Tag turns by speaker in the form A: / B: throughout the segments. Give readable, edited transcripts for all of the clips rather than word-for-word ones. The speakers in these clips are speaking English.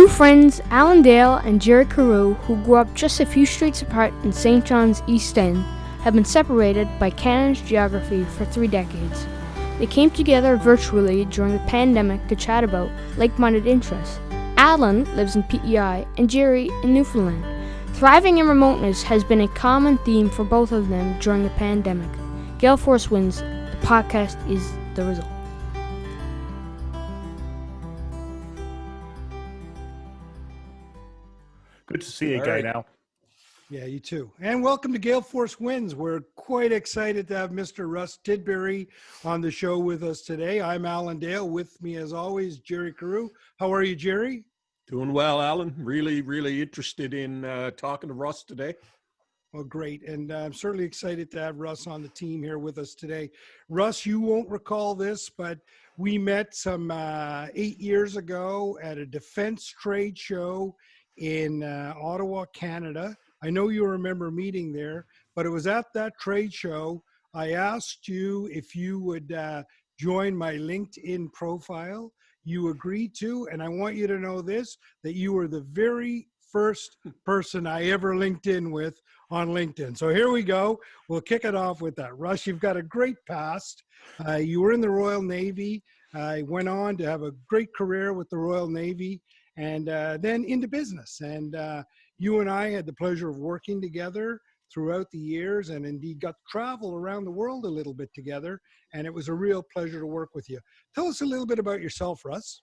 A: Two friends, Alan Dale and Gerry Carew, who grew up just a few streets apart in St. John's East End, have been separated by Canada's geography for 3 decades. They came together virtually during the pandemic to chat about like-minded interests. Alan lives in PEI and Gerry in Newfoundland. Thriving in remoteness has been a common theme for both of them during the pandemic. Gale Force Wins, the podcast is the result.
B: Good to see you again, Al.
C: Yeah, you too. And welcome to Gale Force Wins. We're quite excited to have Mr. Russ Tidbury on the show with us today. I'm Alan Dale. With me, as always, Gerry Carew. How are you, Gerry?
B: Doing well, Alan. Really interested in talking to Russ today.
C: Well, great. And I'm certainly excited to have Russ on the team here with us today. Russ, you won't recall this, but we met some 8 years ago at a defense trade show in Ottawa, Canada. I know you remember meeting there, but it was at that trade show I asked you if you would join my LinkedIn profile. You agreed to, and I want you to know this, that you were the very first person I ever linked in with on LinkedIn. So here we go. We'll kick it off with that. Russ, you've got a great past. You were in the Royal Navy. Went on to have a great career with the Royal Navy and then into business. And you and I had the pleasure of working together throughout the years and indeed got to travel around the world a little bit together. And it was a real pleasure to work with you. Tell us a little bit about yourself, Russ.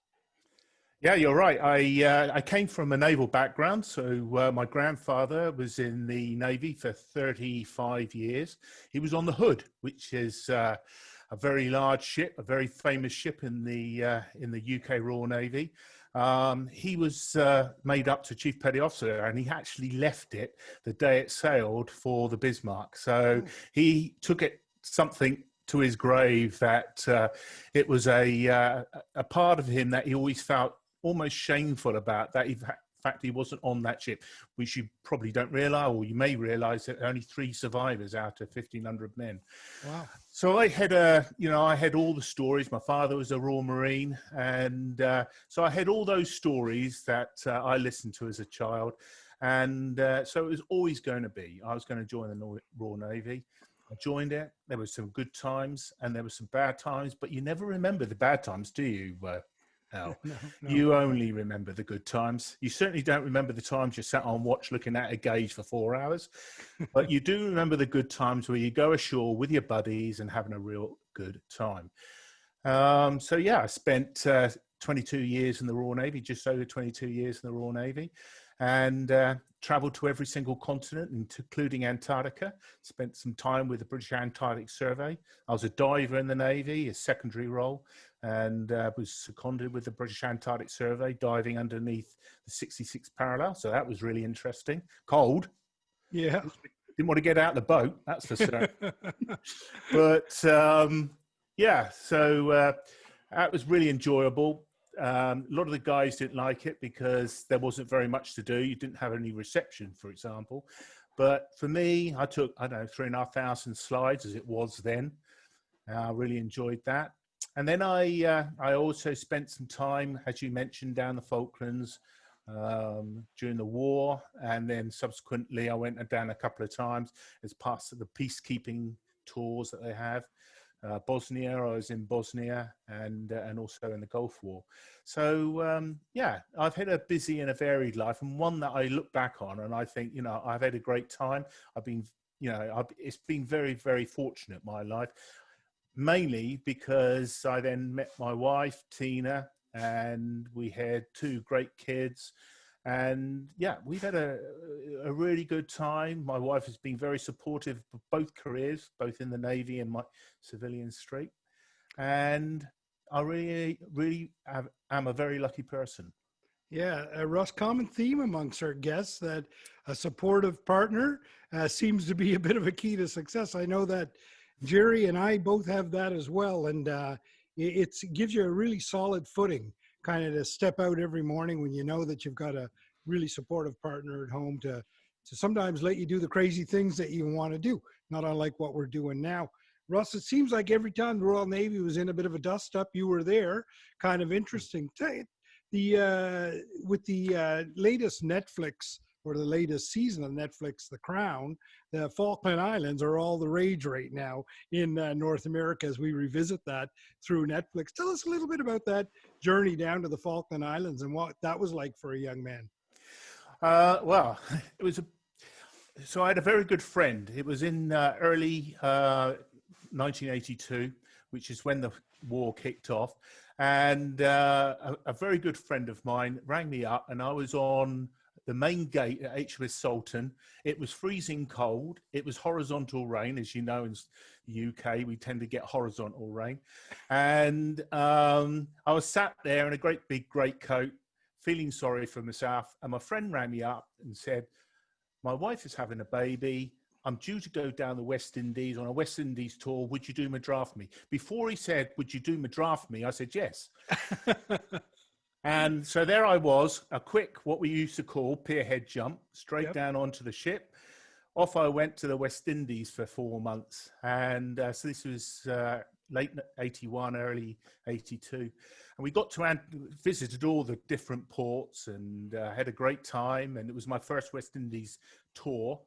B: Yeah, you're right. I came from a naval background. So my grandfather was in the Navy for 35 years. He was on the Hood, which is a very large ship, a very famous ship in the UK Royal Navy. He was made up to Chief Petty Officer, and he actually left it the day it sailed for the Bismarck. So he took it something to his grave that it was a part of him that he always felt almost shameful about, that in fact he wasn't on that ship, which you probably don't realize, or you may realize that only 3 survivors out of 1,500 men.
C: Wow.
B: So I had I had all the stories. My father was a Royal Marine, and so I had all those stories that I listened to as a child, and so it was always going to be, I was going to join the Royal Navy. I joined it. There were some good times and there were some bad times, but you never remember the bad times, do you, Al?
C: No.
B: You only remember the good times. You certainly don't remember the times you sat on watch looking at a gauge for 4 hours, but you do remember the good times where you go ashore with your buddies and having a real good time. So yeah, I spent 22 years in the Royal Navy, just over 22 years in the Royal Navy, and traveled to every single continent, including Antarctica. Spent some time with the British Antarctic Survey. I was a diver in the Navy, a secondary role, and was seconded with the British Antarctic Survey, diving underneath the 66 parallel. So that was really interesting. Cold.
C: Yeah.
B: Didn't want to get out of the boat, that's for certain. But yeah, so that was really enjoyable. A lot of the guys didn't like it because there wasn't very much to do. You didn't have any reception, for example. But for me, I took, 3,500 slides as it was then. I really enjoyed that. And then I also spent some time, as you mentioned, down the Falklands during the war. And then subsequently, I went down a couple of times as part of the peacekeeping tours that they have. Bosnia, I was in Bosnia, and also in the Gulf War. So yeah, I've had a busy and a varied life, and one that I look back on and I think, I've had a great time. I've been, it's been very, very fortunate, my life, mainly because I then met my wife, Tina, and we had 2 great kids. And yeah, we've had a really good time. My wife has been very supportive of both careers, both in the Navy and my civilian streak. And I really am a very lucky person.
C: Yeah, Russ, common theme amongst our guests that a supportive partner seems to be a bit of a key to success. I know that Gerry and I both have that as well. And it gives you a really solid footing kind of to step out every morning when you know that you've got a really supportive partner at home to sometimes let you do the crazy things that you want to do, not unlike what we're doing now. Russ, it seems like every time the Royal Navy was in a bit of a dust up, you were there. Kind of interesting. with the latest Netflix, or the latest season of Netflix, The Crown, the Falkland Islands are all the rage right now in North America as we revisit that through Netflix. Tell us a little bit about that journey down to the Falkland Islands and what that was like for a young man.
B: Well, it was so I had a very good friend. It was in early 1982, which is when the war kicked off. And a very good friend of mine rang me up, and I was on the main gate at HMS Sultan. It was freezing cold. It was horizontal rain. As you know, in the UK, we tend to get horizontal rain. And I was sat there in a great big greatcoat, feeling sorry for myself. And my friend rang me up and said, my wife is having a baby. I'm due to go down the West Indies on a West Indies tour. Would you do my draft me? Before he said, would you do my draft me? I said, yes. And so there I was, a quick, what we used to call pierhead jump, straight down onto the ship. Off I went to the West Indies for 4 months. And so this was late 81, early 82. And we got to visited all the different ports and had a great time. And it was my first West Indies tour.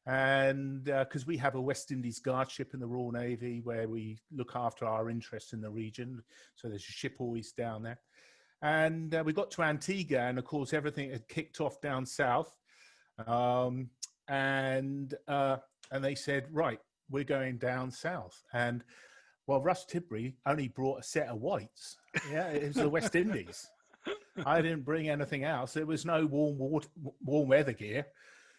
B: And because we have a West Indies guard ship in the Royal Navy where we look after our interests in the region. So there's a ship always down there. And we got to Antigua, and of course everything had kicked off down south. And they said, right, we're going down south. And well, Russ Tidbury only brought a set of whites. Yeah, it was the West Indies. I didn't bring anything else. There was no warm weather gear.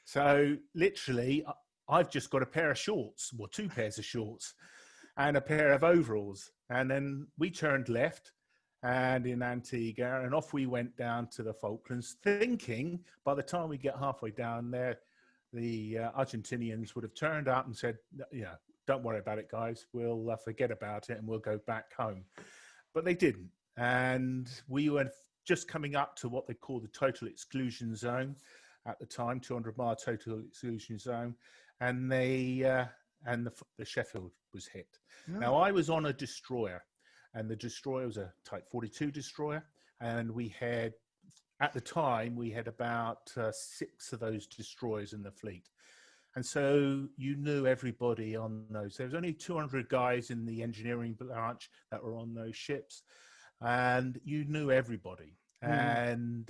B: So literally, I've just got a pair of shorts, well, 2 pairs of shorts and a pair of overalls. And then we turned left and in Antigua, and off we went down to the Falklands, thinking by the time we get halfway down there, the Argentinians would have turned up and said, yeah, don't worry about it, guys. We'll forget about it and we'll go back home. But they didn't. And we were just coming up to what they call the total exclusion zone. At the time, 200-mile total exclusion zone, and the Sheffield was hit. Oh. Now, I was on a destroyer, and the destroyer was a Type 42 destroyer, and we had, at the time, we had about 6 of those destroyers in the fleet. And so you knew everybody on those. There was only 200 guys in the engineering branch that were on those ships, and you knew everybody. Mm.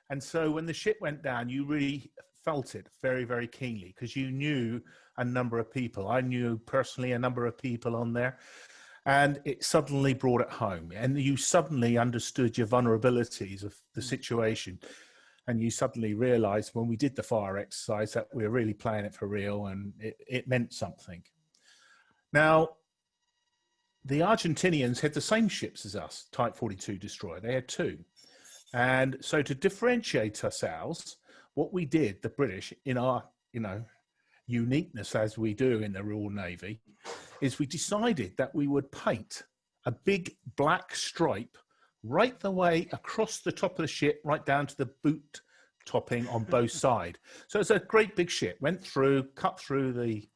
B: And so when the ship went down, you really felt it very, very keenly because you knew a number of people. I knew personally a number of people on there, and it suddenly brought it home. And you suddenly understood your vulnerabilities of the situation. And you suddenly realized when we did the fire exercise that we were really playing it for real, and it meant something. Now, the Argentinians had the same ships as us, Type 42 destroyer. They had 2. And so to differentiate ourselves, what we did, the British, in our, uniqueness as we do in the Royal Navy, is we decided that we would paint a big black stripe right the way across the top of the ship, right down to the boot topping on both sides. So it's a great big ship, went through, cut through the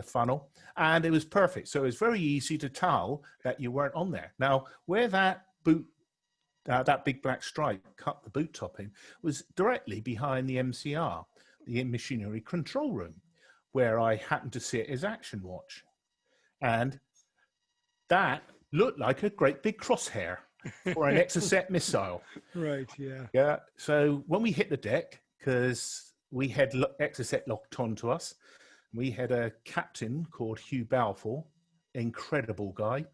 B: funnel, and it was perfect. So it was very easy to tell that you weren't on there. Now, where that boot that big black stripe cut the boot topping was directly behind the MCR, the machinery control room, where I happened to sit as action watch. And that looked like a great big crosshair for an Exocet missile.
C: Right, yeah.
B: Yeah, so when we hit the deck, because we had Exocet locked onto us, we had a captain called Hugh Balfour, incredible guy.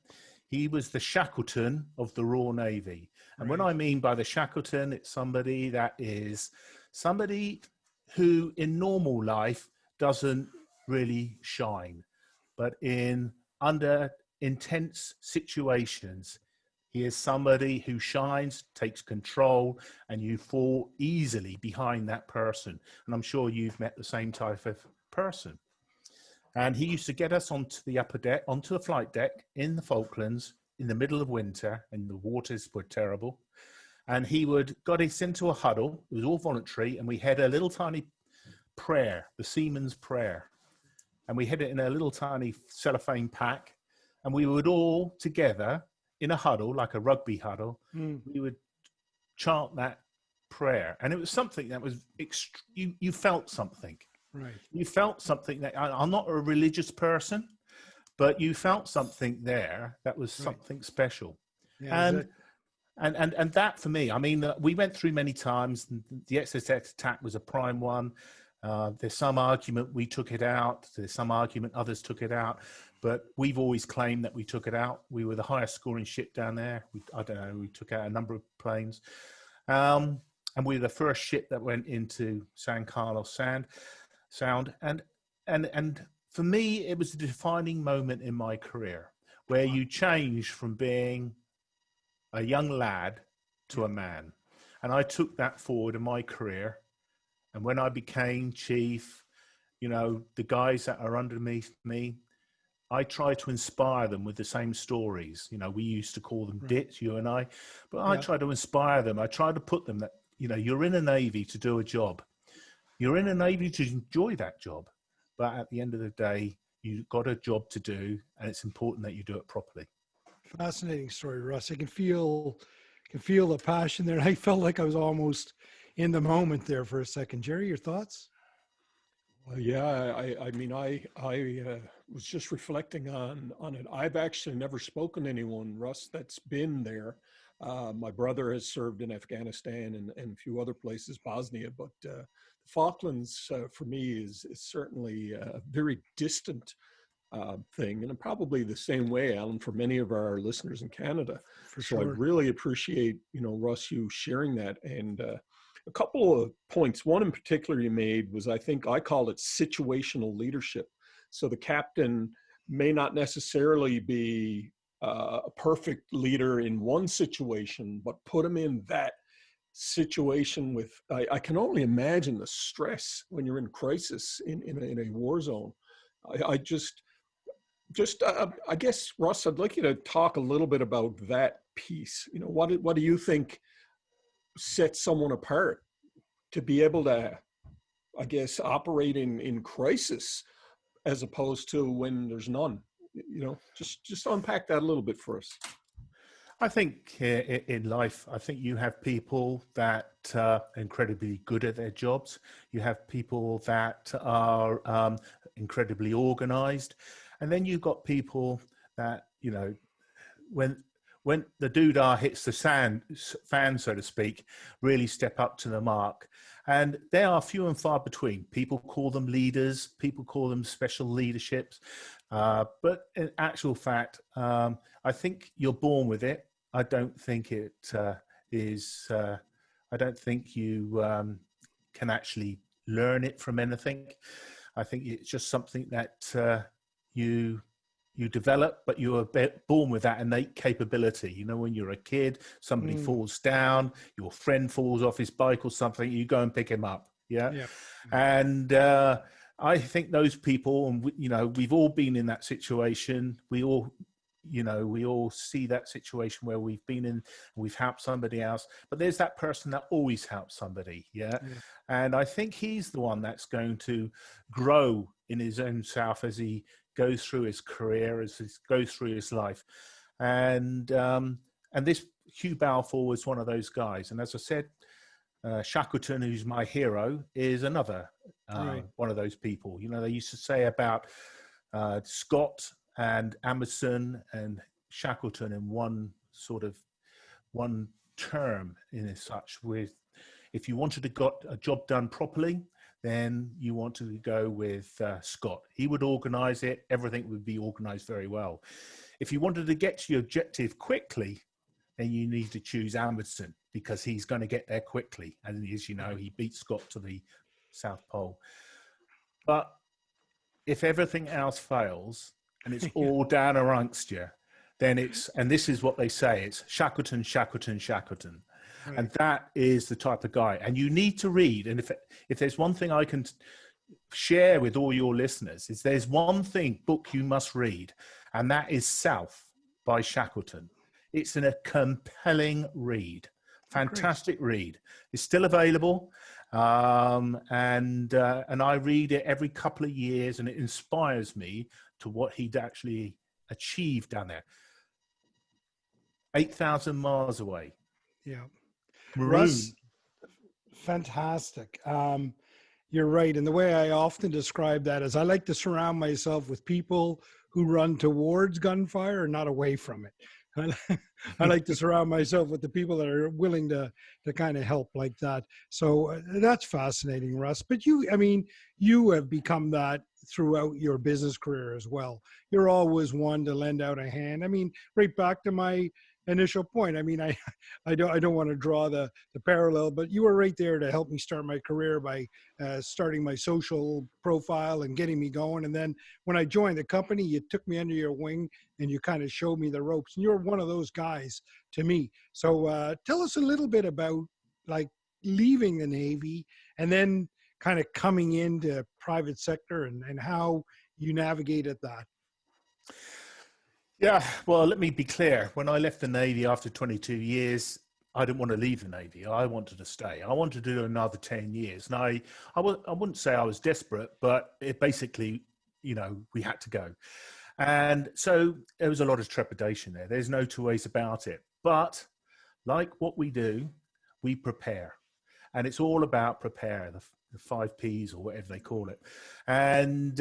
B: He was the Shackleton of the Royal Navy. And when I mean by the Shackleton, it's somebody who in normal life doesn't really shine, but under intense situations, he is somebody who shines, takes control, and you fall easily behind that person. And I'm sure you've met the same type of person. And he used to get us onto the upper deck, onto the flight deck in the Falklands in the middle of winter, and the waters were terrible. And he got us into a huddle. It was all voluntary. And we had a little tiny prayer, the seaman's prayer. And we had it in a little tiny cellophane pack. And we would all together in a huddle, like a rugby huddle,
C: Mm.
B: we would chant that prayer, and it was something that was you felt something.
C: Right.
B: You felt something that I'm not a religious person, but you felt something there that was
C: Right.
B: something special.
C: Yeah.
B: And and that for me, I mean, we went through many times. The XXX attack was a prime one. There's some argument we took it out. There's some argument others took it out. But we've always claimed that we took it out. We were the highest scoring ship down there. I don't know, we took out a number of planes. And we were the first ship that went into San Carlos Sound. And for me, it was a defining moment in my career where you change from being a young lad to a man. And I took that forward in my career. And when I became chief, you know, the guys that are underneath me, I try to inspire them with the same stories. You know, we used to call them dits, you and I, but I try to inspire them. I try to put them that, you know, you're in a Navy to do a job. You're in a Navy to enjoy that job. But at the end of the day, you've got a job to do, and it's important that you do it properly.
C: Fascinating story, Russ. I can feel the passion there. I felt like I was almost in the moment there for a second. Gerry, your thoughts?
D: Well, yeah, I mean, I was just reflecting on it. I've actually never spoken to anyone, Russ, that's been there. My brother has served in Afghanistan and a few other places, Bosnia, but the Falklands for me is certainly a very distant thing, and probably the same way, Alan, for many of our listeners in Canada.
C: For
D: So I
C: sure.
D: really appreciate, you know, Russ, you sharing that. And a couple of points. One in particular you made was, I think I called it situational leadership. So the captain may not necessarily be a perfect leader in one situation, but put him in that situation with, I can only imagine the stress when you're in crisis in a war zone. I guess, Russ, I'd like you to talk a little bit about that piece. You know, what do you think sets someone apart to be able to, I guess, operate in crisis as opposed to when there's none? You know, just unpack that a little bit for us.
B: I think in life, I think you have people that are incredibly good at their jobs. You have people that are incredibly organized. And then you've got people that, you know, when the doodah hits the fan, so to speak, really step up to the mark. And they are few and far between. People call them leaders. People call them special leaderships. But in actual fact, I think you're born with it. I don't think it is. I don't think you can actually learn it from anything. I think it's just something that you develop, but you are born with that innate capability. You know, when you're a kid, somebody falls down, your friend falls off his bike or something, you go and pick him up. Yeah. And I think those people, and you know, we've all been in that situation. We all see that situation where we've been in, we've helped somebody else, but there's that person that always helps somebody. Yeah. And I think he's the one that's going to grow in his own self as he goes through his career, as he goes through his life. And this Hugh Balfour was one of those guys. And as I said, Shackleton, who's my hero, is another one of those people. You know, they used to say about Scott and Amundsen and Shackleton in one term in as such, with if you wanted to get a job done properly, then you want to go with Scott. He would organize it. Everything would be organized very well. If you wanted to get to your objective quickly, then you need to choose Amundsen because he's going to get there quickly. And as you know, he beat Scott to the South Pole. But if everything else fails and it's all down amongst you, then and this is what they say, it's Shackleton, Shackleton, Shackleton. Right. And that is the type of guy. And you need to read. And if there's one thing I can share with all your listeners, is there's one book you must read, and that is South by Shackleton. It's a compelling read. Fantastic read. It's still available. And I read it every couple of years, and it inspires me to what he'd actually achieved down there. 8,000 miles away.
C: Yeah.
B: Maroon.
C: Russ, fantastic. You're right. And the way I often describe that is I like to surround myself with people who run towards gunfire and not away from it. I like to surround myself with the people that are willing to kind of help like that. So that's fascinating, Russ. But I mean, you have become that throughout your business career as well. You're always one to lend out a hand. I mean, right back to my initial point. I mean, I don't want to draw the parallel, but you were right there to help me start my career by starting my social profile and getting me going. And then when I joined the company, you took me under your wing and you kind of showed me the ropes. And you're one of those guys to me. So tell us a little bit about like leaving the Navy and then kind of coming into private sector and how you navigated that.
B: Yeah, well, let me be clear. When I left the Navy after 22 years, I didn't want to leave the Navy. I wanted to stay. I wanted to do another 10 years. And I wouldn't say I was desperate, but it basically, we had to go. And so there was a lot of trepidation there. There's no two ways about it. But like what we do, we prepare. And it's all about prepare, the 5 Ps or whatever they call it. And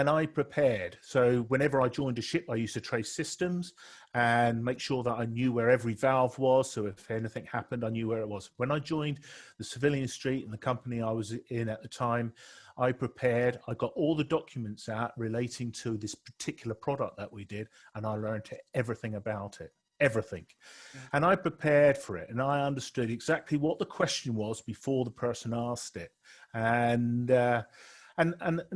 B: I prepared. So whenever I joined a ship, I used to trace systems and make sure that I knew where every valve was. So if anything happened, I knew where it was. When I joined the civilian street and the company I was in at the time, I prepared. I got all the documents out relating to this particular product that we did, and I learned everything about it. Everything. And I prepared for it, and I understood exactly what the question was before the person asked it. And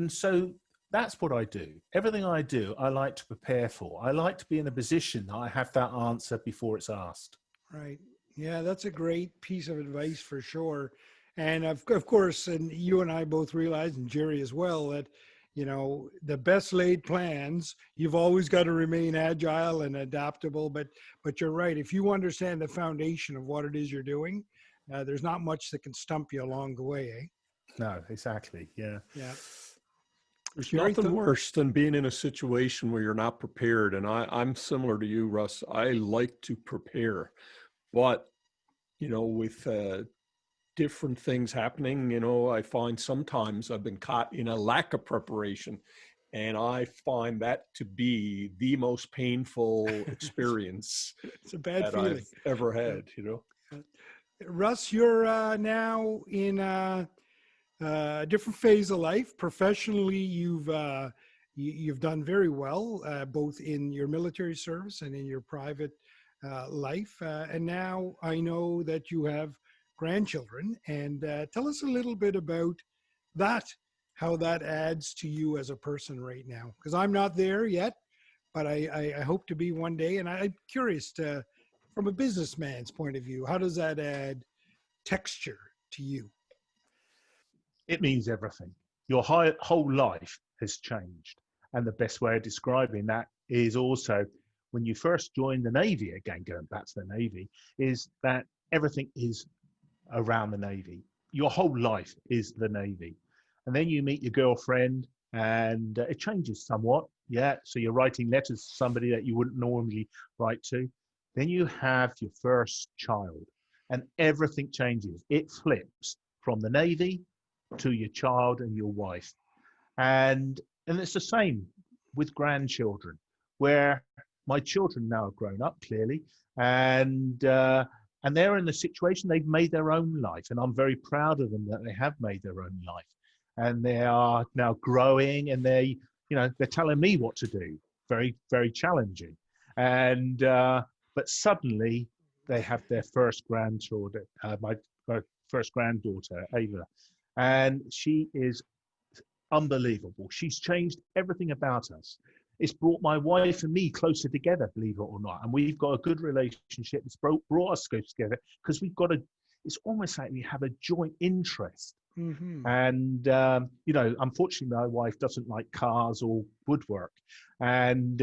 B: so that's what I do. Everything I do, I like to prepare for. I like to be in a position that I have that answer before it's asked.
C: Right. Yeah, that's a great piece of advice for sure. And of course, and you and I both realize, and Gerry as well, that, the best laid plans, you've always got to remain agile and adaptable. But you're right. If you understand the foundation of what it is you're doing, there's not much that can stump you along the way, eh?
B: No, exactly. Yeah.
C: Yeah.
D: There's nothing worse than being in a situation where you're not prepared. And I'm similar to you, Russ. I like to prepare. But, with different things happening, I find sometimes I've been caught in a lack of preparation. And I find that to be the most painful experience
C: it's a bad
D: that
C: feeling
D: I've ever had,
C: Russ, you're now in a different phase of life. Professionally, you've done very well, both in your military service and in your private life. And now I know that you have grandchildren. And tell us a little bit about that, how that adds to you as a person right now. Because I'm not there yet, but I hope to be one day. And I'm curious from a businessman's point of view, how does that add texture to you?
B: It means everything. Your whole life has changed. And the best way of describing that is also when you first join the Navy, again, going back to the Navy, is that everything is around the Navy. Your whole life is the Navy. And then you meet your girlfriend and it changes somewhat. Yeah. So you're writing letters to somebody that you wouldn't normally write to. Then you have your first child and everything changes. It flips from the Navy to your child and your wife. And it's the same with grandchildren, where my children now have grown up clearly, and they're in the situation they've made their own life, and I'm very proud of them that they have made their own life, and they are now growing, and they're telling me what to do. Very, very challenging, and but suddenly they have their first grandchildren. My first granddaughter, Ava. And she is unbelievable. She's changed everything about us. It's brought my wife and me closer together, believe it or not. And we've got a good relationship. It's brought us closer together because it's almost like we have a joint interest. Mm-hmm. And, unfortunately, my wife doesn't like cars or woodwork, and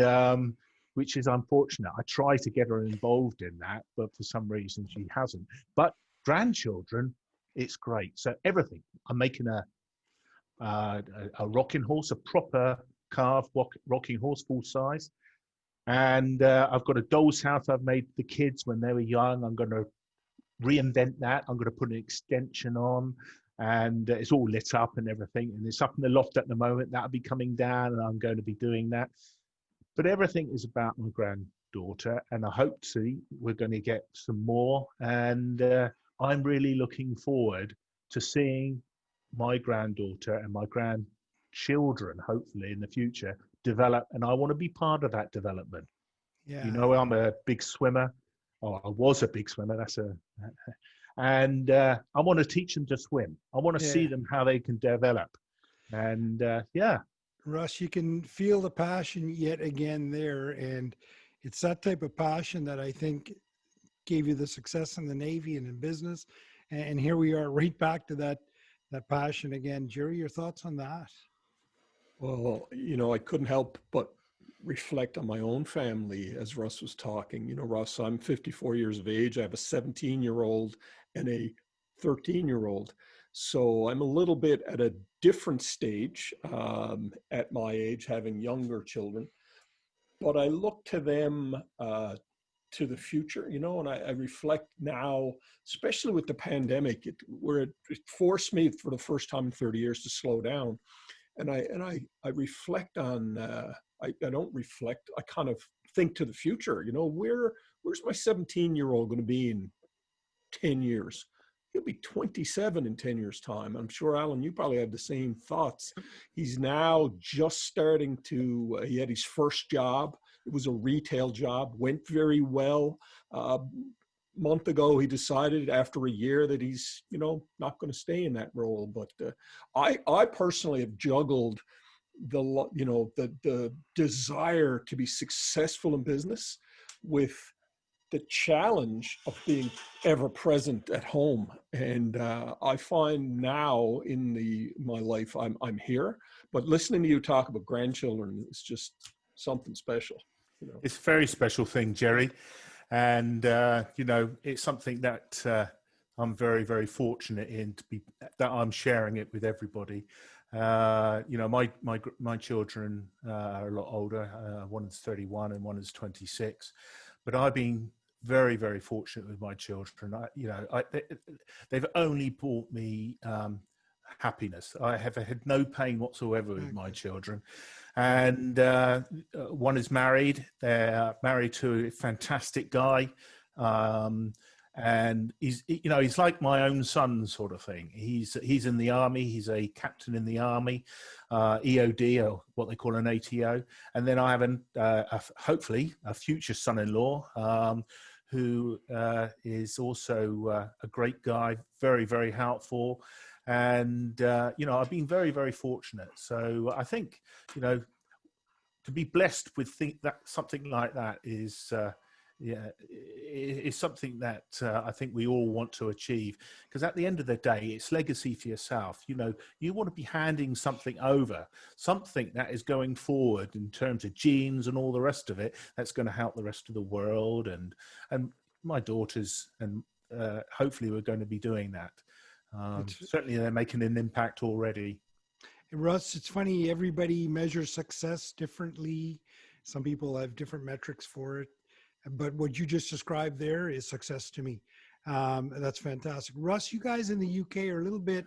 B: which is unfortunate. I try to get her involved in that, but for some reason she hasn't. But grandchildren, it's great. So everything. I'm making a rocking horse, a proper carved rocking horse, full size. And I've got a doll's house I've made for the kids when they were young. I'm going to reinvent that. I'm going to put an extension on, and it's all lit up and everything. And it's up in the loft at the moment. That'll be coming down, and I'm going to be doing that. But everything is about my granddaughter, and I hope to see we're going to get some more. And I'm really looking forward to seeing my granddaughter and my grandchildren, hopefully in the future, develop. And I want to be part of that development.
C: Yeah.
B: You know, I'm a big swimmer. Oh, I was a big swimmer. And I want to teach them to swim. I want to see them how they can develop. And yeah.
C: Russ, you can feel the passion yet again there. And it's that type of passion that I think gave you the success in the Navy and in business. And here we are right back to that passion again. Gerry, your thoughts on that?
D: Well, you know, I couldn't help but reflect on my own family as Russ was talking. You know, Russ, I'm 54 years of age. I have a 17-year-old and a 13-year-old. So I'm a little bit at a different stage at my age, having younger children. But I look to them to the future, you know, and I reflect now, especially with the pandemic, where it forced me for the first time in 30 years to slow down. And I reflect on, I don't reflect, I kind of think to the future, you know, where's my 17-year-old going to be in 10 years? He'll be 27 in 10 years' time. I'm sure, Allan, you probably have the same thoughts. He's now just starting to, he had his first job. It was a retail job, went very well. Month ago, he decided after a year that he's, you know, not going to stay in that role. But I personally have juggled the desire to be successful in business with the challenge of being ever present at home. And I find now in my life, I'm here, but listening to you talk about grandchildren is just something special. You know?
B: It's a very special thing, Gerry. And, you know, it's something that I'm very, very fortunate that I'm sharing it with everybody. You know, my children are a lot older. One is 31 and one is 26. But I've been very, very fortunate with my children. They've only brought me happiness. I have had no pain whatsoever with my children. And one is married. They're married to a fantastic guy. And he's like my own son sort of thing. He's in the army. He's a captain in the army, EOD, or what they call an ATO. And then I have hopefully a future son-in-law who is also a great guy, very, very helpful. And, you know, I've been very, very fortunate. So I think, you know, to be blessed with something like that is something that I think we all want to achieve. Because at the end of the day, it's legacy for yourself. You know, you want to be handing something over, something that is going forward in terms of genes and all the rest of it, that's going to help the rest of the world. And my daughters, and hopefully we're going to be doing that. Certainly they're making an impact already.
C: Russ, it's funny, everybody measures success differently. Some people have different metrics for it. But what you just described there is success to me. That's fantastic. Russ, you guys in the UK are a little bit,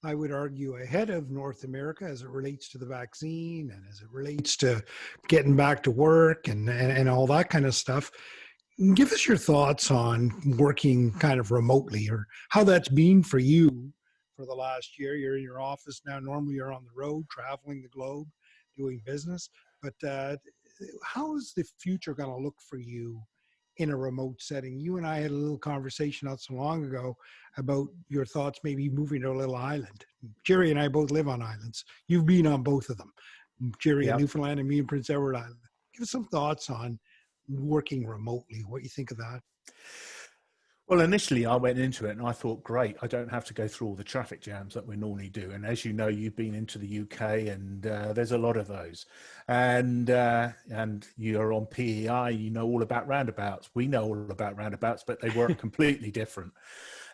C: I would argue, ahead of North America as it relates to the vaccine and as it relates to getting back to work and all that kind of stuff. Give us your thoughts on working kind of remotely, or how that's been for you for the last year. You're in your office now. Normally you're on the road, traveling the globe, doing business. But how is the future going to look for you in a remote setting? You and I had a little conversation not so long ago about your thoughts maybe moving to a little island. Gerry and I both live on islands. You've been on both of them. Gerry in Newfoundland and me in Prince Edward Island. Give us some thoughts on working remotely, what you think of that.
B: Well, initially I went into it and I thought, great, I don't have to go through all the traffic jams that we normally do. And as you know, you've been into the UK and there's a lot of those. And you're on PEI, you know all about roundabouts. We know all about roundabouts, but they work completely different.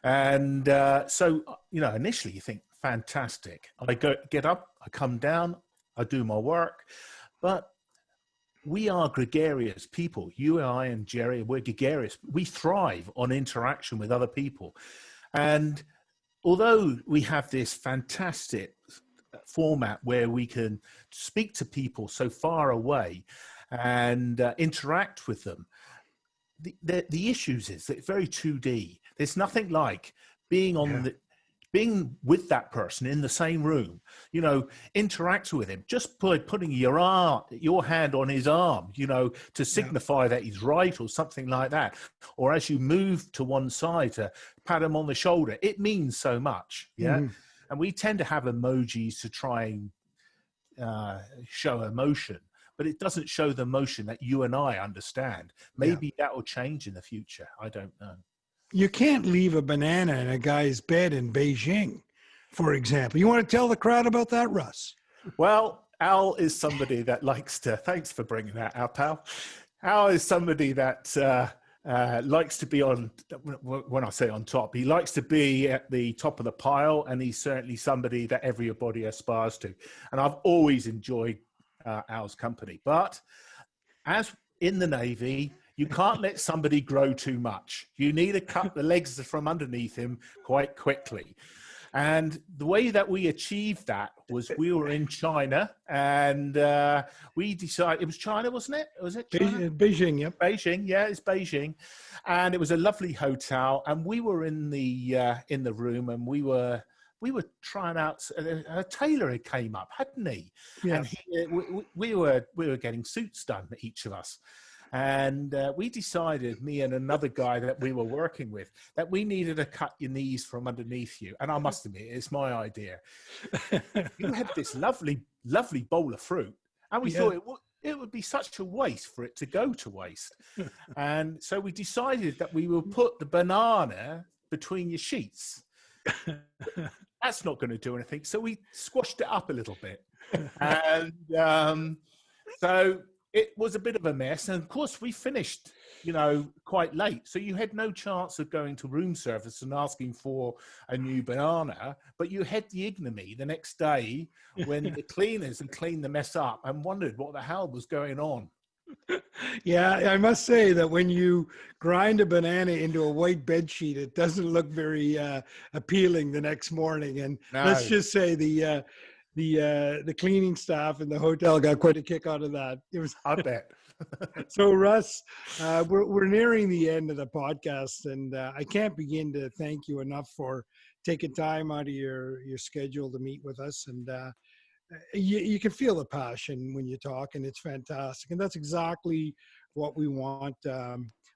B: And so, you know, initially you think, fantastic. I get up, I come down, I do my work. But we are gregarious people. You and I and Gerry, we're gregarious. We thrive on interaction with other people. And although we have this fantastic format where we can speak to people so far away and interact with them, the issues is that it's very 2D. There's nothing like being being with that person in the same room, interact with him just by putting your hand on his arm, to signify that he's right or something like that. Or as you move to one side to pat him on the shoulder, it means so much. Yeah. Mm-hmm. And we tend to have emojis to try and show emotion, but it doesn't show the emotion that you and I understand. Maybe that will change in the future. I don't know.
C: You can't leave a banana in a guy's bed in Beijing, for example. You want to tell the crowd about that, Russ?
B: Well, Al is somebody that likes to, thanks for bringing that up, Al. Al is somebody that likes to be on, when I say on top, he likes to be at the top of the pile, and he's certainly somebody that everybody aspires to. And I've always enjoyed Al's company. But as in the Navy, you can't let somebody grow too much. You need to cut the legs from underneath him quite quickly. And the way that we achieved that was we were in China, and we decided, it was China, wasn't it? Was it China?
C: Beijing, yeah.
B: Beijing, yeah, it's Beijing. And it was a lovely hotel, and we were in the room, and we were trying out, a tailor came up, hadn't he? Yeah. And we were getting suits done, each of us. And we decided, me and another guy that we were working with, that we needed to cut your knees from underneath you. And I must admit, it's my idea. You had this lovely, lovely bowl of fruit, and we thought it would be such a waste for it to go to waste. And so we decided that we will put the banana between your sheets. That's not going to do anything. So we squashed it up a little bit. And so it was a bit of a mess. And of course, we finished, quite late. So you had no chance of going to room service and asking for a new banana. But you had the ignominy the next day when the cleaners had cleaned the mess up and wondered what the hell was going on.
C: Yeah, I must say that when you grind a banana into a white bed sheet, it doesn't look very appealing the next morning. And let's just say the cleaning staff in the hotel got quite a kick out of that. It was,
B: I bet.
C: So Russ, we're nearing the end of the podcast, and I can't begin to thank you enough for taking time out of your schedule to meet with us. And you can feel the passion when you talk, and it's fantastic. And that's exactly what we want.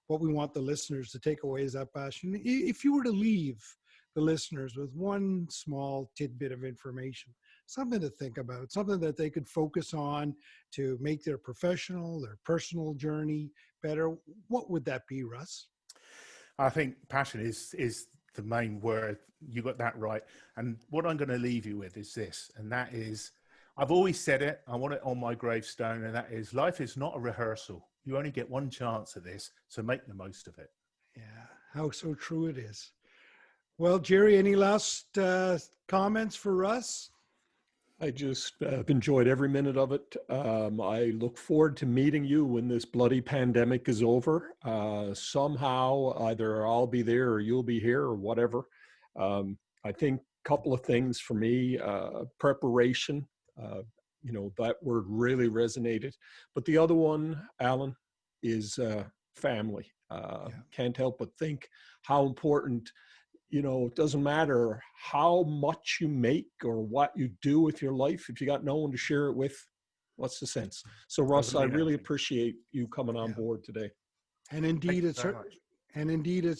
C: What we want the listeners to take away is that passion. If you were to leave the listeners with one small tidbit of information, something to think about, something that they could focus on to make their professional, their personal journey better, what would that be, Russ?
B: I think passion is the main word. You got that right. And what I'm going to leave you with is this, and that is, I've always said it, I want it on my gravestone, and that is, life is not a rehearsal. You only get one chance at this, so make the most of it.
C: Yeah, how so true it is. Well, Gerry, any last comments for Russ?
D: I just enjoyed every minute of it. I look forward to meeting you when this bloody pandemic is over. Somehow, either I'll be there or you'll be here or whatever. I think a couple of things for me, preparation, that word really resonated. But the other one, Allan, is family. Can't help but think how important, it doesn't matter how much you make or what you do with your life. If you got no one to share it with, what's the sense? So Russ, I really appreciate you coming on board today.
C: And indeed, it's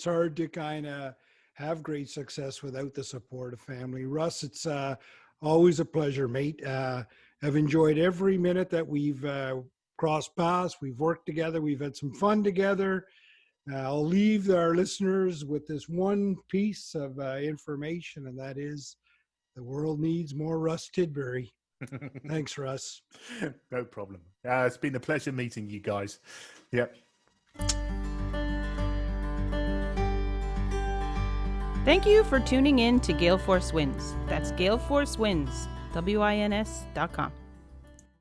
C: hard to kind of have great success without the support of family. Russ, it's always a pleasure, mate. I've enjoyed every minute that we've crossed paths. We've worked together. We've had some fun together. I'll leave our listeners with this one piece of information, and that is the world needs more Russ Tidbury. Thanks, Russ.
B: No problem. It's been a pleasure meeting you guys. Yep.
E: Thank you for tuning in to Gale Force Wins. That's galeforcewins, WINS.com.